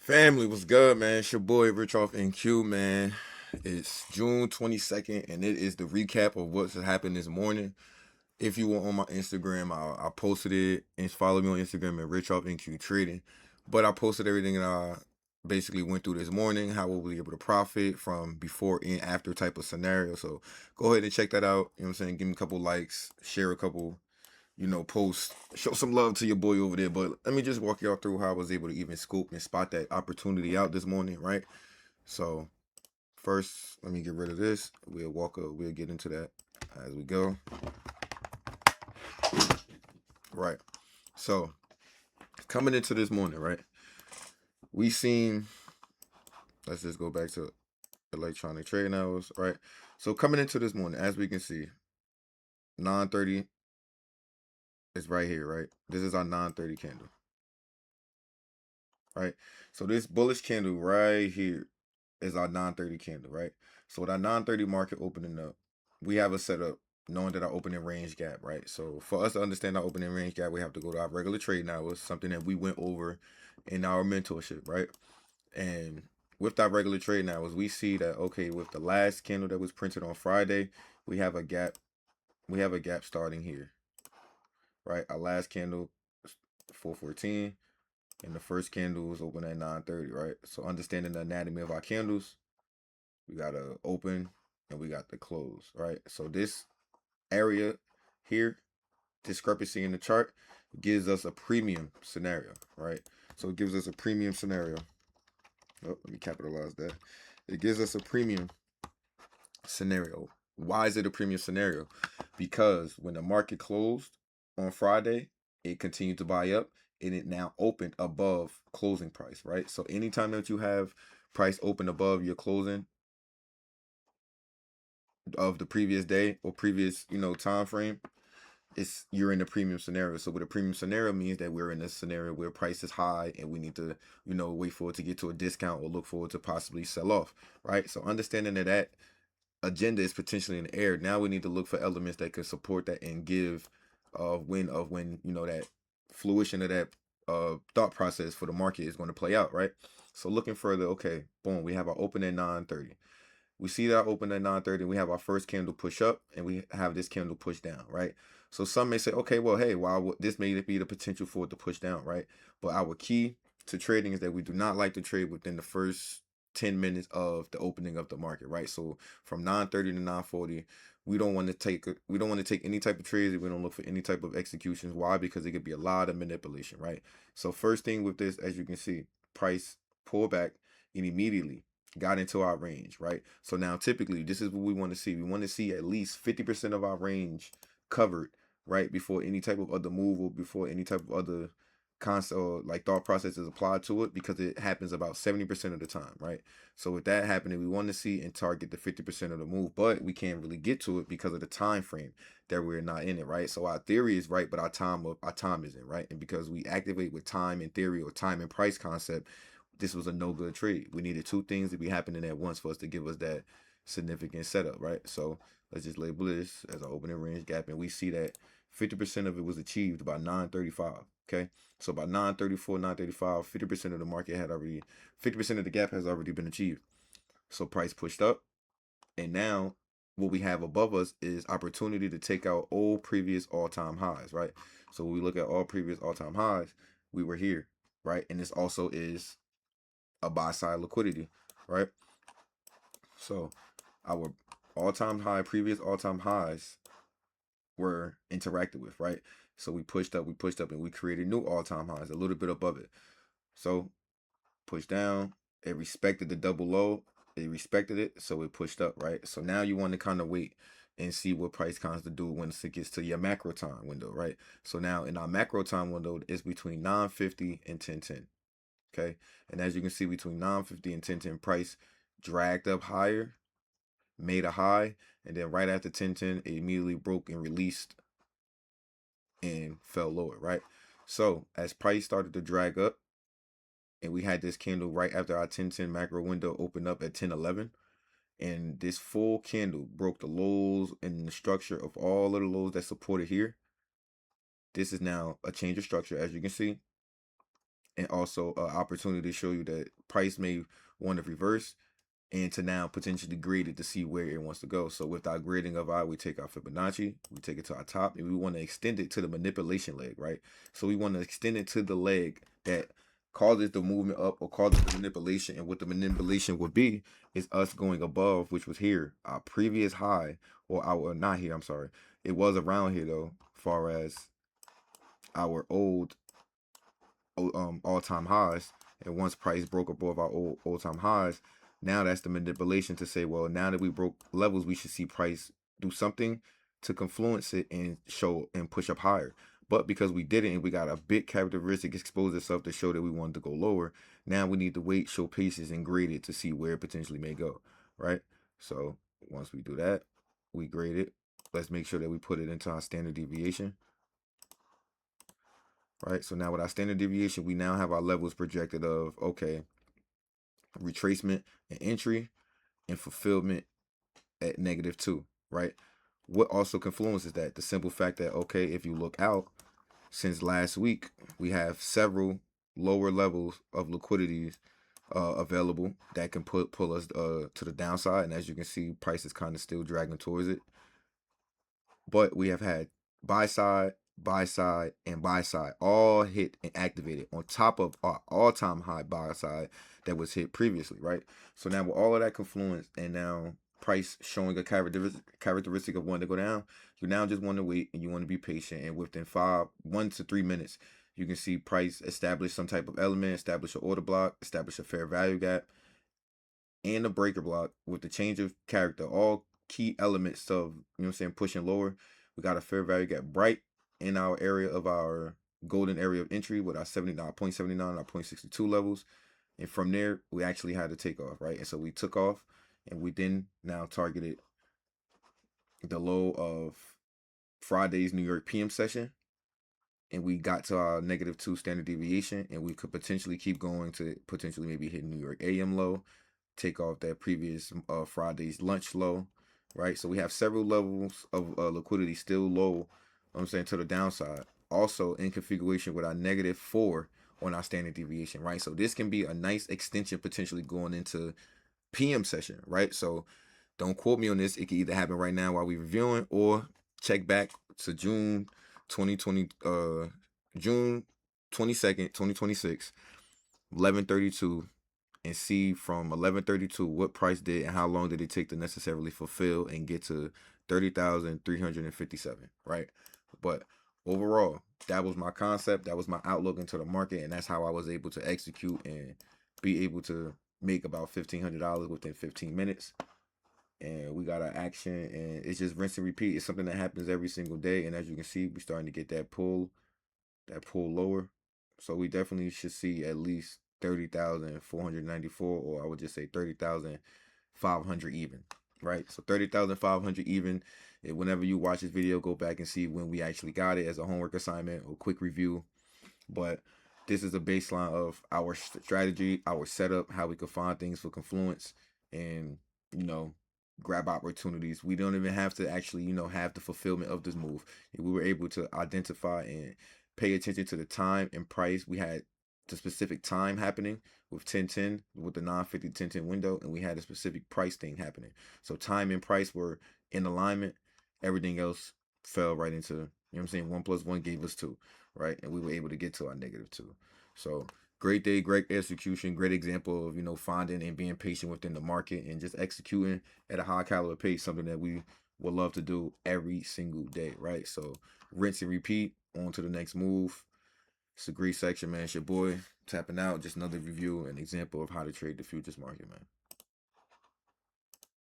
Family, what's good, man? It's your boy Rich off NQ, man. It's June 22nd, and it is the recap of what's happened this morning. If you were on my Instagram, I posted it, and follow me on Instagram at Rich off NQ Trading. But I posted everything that I basically went through this morning, how we'll be able to profit from before and after type of scenario. So go ahead and check that out. You know what I'm saying? Give me a couple likes, share a couple post, show some love to your boy over there. But let me just walk y'all through how I was able to even scoop and spot that opportunity out this morning, right? So first, let me get rid of this. We'll get into that as we go. Right. So coming into this morning, right? We seen, let's just go back to electronic trading hours, right? So coming into this morning, as we can see, 9:30 is right here, right? This is our 9:30 candle, right? So this bullish candle right here is our 9:30 candle, right? So with our 9:30 market opening up, we have a setup knowing that our opening range gap, right? So for us to understand our opening range gap, we have to go to our regular trading hours, something that we went over in our mentorship, right? And with our regular trading hours, we see that okay, with the last candle that was printed on Friday, we have a gap. We have a gap starting here, right? Our last candle 414 and the first candle was open at 9:30, right? So understanding the anatomy of our candles, we got to open and we got the close, right? So this area here, discrepancy in the chart, gives us a premium scenario, right? So it gives us a premium scenario. Oh, let me capitalize that. It gives us a premium scenario. Why is it a premium scenario? Because when the market closed on Friday, it continued to buy up and it now opened above closing price, right? So anytime that you have price open above your closing of the previous day or previous, time frame, you're in a premium scenario. So what a premium scenario means that we're in a scenario where price is high and we need to, wait for it to get to a discount or look forward to possibly sell off, right? So understanding that agenda is potentially in the air. Now we need to look for elements that could support that and give when that fruition of that thought process for the market is going to play out, right? So looking further, okay, boom, we have our open at 9:30. We see that open at 9:30. We have our first candle push up and we have this candle push down, right? So some may say, okay, well, hey, while this may be the potential for it to push down, right? But our key to trading is that we do not like to trade within the first 10 minutes of the opening of the market, right? So from 9:30 to 9:40, we don't want to take any type of trades. We don't look for any type of executions. Why? Because it could be a lot of manipulation, right? So first thing with this, as you can see, price pull back and immediately got into our range, right? So now typically this is what we want to see. We want to see at least 50% of our range covered, right? Before any type of other move or before any type of other concept or like thought process is applied to it, because it happens about 70% of the time, right? So with that happening, we want to see and target the 50% of the move, but we can't really get to it because of the time frame that we're not in it, right? So our theory is right, but our time isn't, right? And because we activate with time and theory or time and price concept, this was a no good trade. We needed two things to be happening at once for us to give us that significant setup, right? So let's just label this as an opening range gap, and we see that 50% of it was achieved by 9:35. Okay, so by 9:34, 9:35, 50% of the market had already, 50% of the gap has already been achieved. So price pushed up, and now what we have above us is opportunity to take out all previous all-time highs, right? So when we look at all previous all-time highs, we were here, right? And this also is a buy side liquidity, right? So our previous all-time highs were interacted with, right? So we pushed up, and we created new all-time highs a little bit above it. So push down, it respected the double low, it respected it, so it pushed up, right? So now you want to kind of wait and see what price comes to do once it gets to your macro time window, right? So now in our macro time window, it's between 9:50 and 10:10. Okay, and as you can see, between 9:50 and 10:10, price dragged up higher, made a high, and then right after 10:10, it immediately broke and released and fell lower, right? So as price started to drag up, and we had this candle right after our 10:10 macro window opened up at 10:11, and this full candle broke the lows and the structure of all of the lows that supported here. This is now a change of structure, as you can see. and also an opportunity to show you that price may want to reverse and to now potentially grade it to see where it wants to go. So with our grading of I, we take our Fibonacci, we take it to our top, and we want to extend it to the manipulation leg, right? So we want to extend it to the leg that causes the movement up or causes the manipulation. And what the manipulation would be is us going above, which was here, our previous high, or our, not here, I'm sorry. It was around here though, far as our old all-time highs. And once price broke above our all-time highs, now that's the manipulation to say, well, now that we broke levels, we should see price do something to confluence it and show and push up higher. But because we didn't, and we got a big characteristic expose itself to show that we wanted to go lower, now we need to wait, show patience, and grade it to see where it potentially may go, right? So once we do that, we grade it. Let's make sure that we put it into our standard deviation. Right, so now with our standard deviation, we now have our levels projected of, okay, retracement and entry and fulfillment at -2, right? What also confluences that? The simple fact that, okay, if you look out, since last week, we have several lower levels of liquidities available that can pull us to the downside. And as you can see, price is kind of still dragging towards it. But we have had buy side, and buy side all hit and activated on top of our all-time high buy side that was hit previously, right? So now with all of that confluence and now price showing a characteristic of wanting to go down, you now just want to wait and you want to be patient. And within 1 to 3 minutes, you can see price establish some type of element, establish an order block, establish a fair value gap, and a breaker block with the change of character, all key elements of, you know what I'm saying, pushing lower. We got a fair value gap right in our area of our golden area of entry with our 0.79, our 0.62 levels. And from there, we actually had to take off, right? And so we took off and we then now targeted the low of Friday's New York PM session. And we got to our -2 standard deviation, and we could potentially keep going to potentially maybe hit New York AM low, take off that previous Friday's lunch low, right? So we have several levels of liquidity still low, I'm saying, to the downside. Also in configuration with our -4 on our standard deviation, right? So this can be a nice extension potentially going into PM session, right? So don't quote me on this. It can either happen right now while we're reviewing or check back to June 2020, June 22nd, 2026, 11:32, and see from 11:32 what price did and how long did it take to necessarily fulfill and get to 30,357, right? But overall, that was my concept, that was my outlook into the market, and that's how I was able to execute and be able to make about $1,500 within 15 minutes. And we got our action, and it's just rinse and repeat. It's something that happens every single day, and as you can see, we're starting to get that pull lower. So we definitely should see at least 30,494, or I would just say 30,500 even, right? So 30,500 even. And whenever you watch this video, go back and see when we actually got it as a homework assignment or quick review. But this is a baseline of our strategy, our setup, how we could find things for confluence and, you know, grab opportunities. We don't even have to actually, you know, have the fulfillment of this move. We were able to identify and pay attention to the time and price. We had the specific time happening with 1010 with the 950 1010 window, and we had a specific price thing happening. So time and price were in alignment. Everything else fell right into, you know what I'm saying, 1 + 1 gave us 2, right? And we were able to get to our -2. So great day, great execution, great example of, you know, finding and being patient within the market and just executing at a high caliber pace, something that we would love to do every single day, right? So rinse and repeat, on to the next move. It's a great section, man. It's your boy tapping out. Just another review and example of how to trade the futures market, man.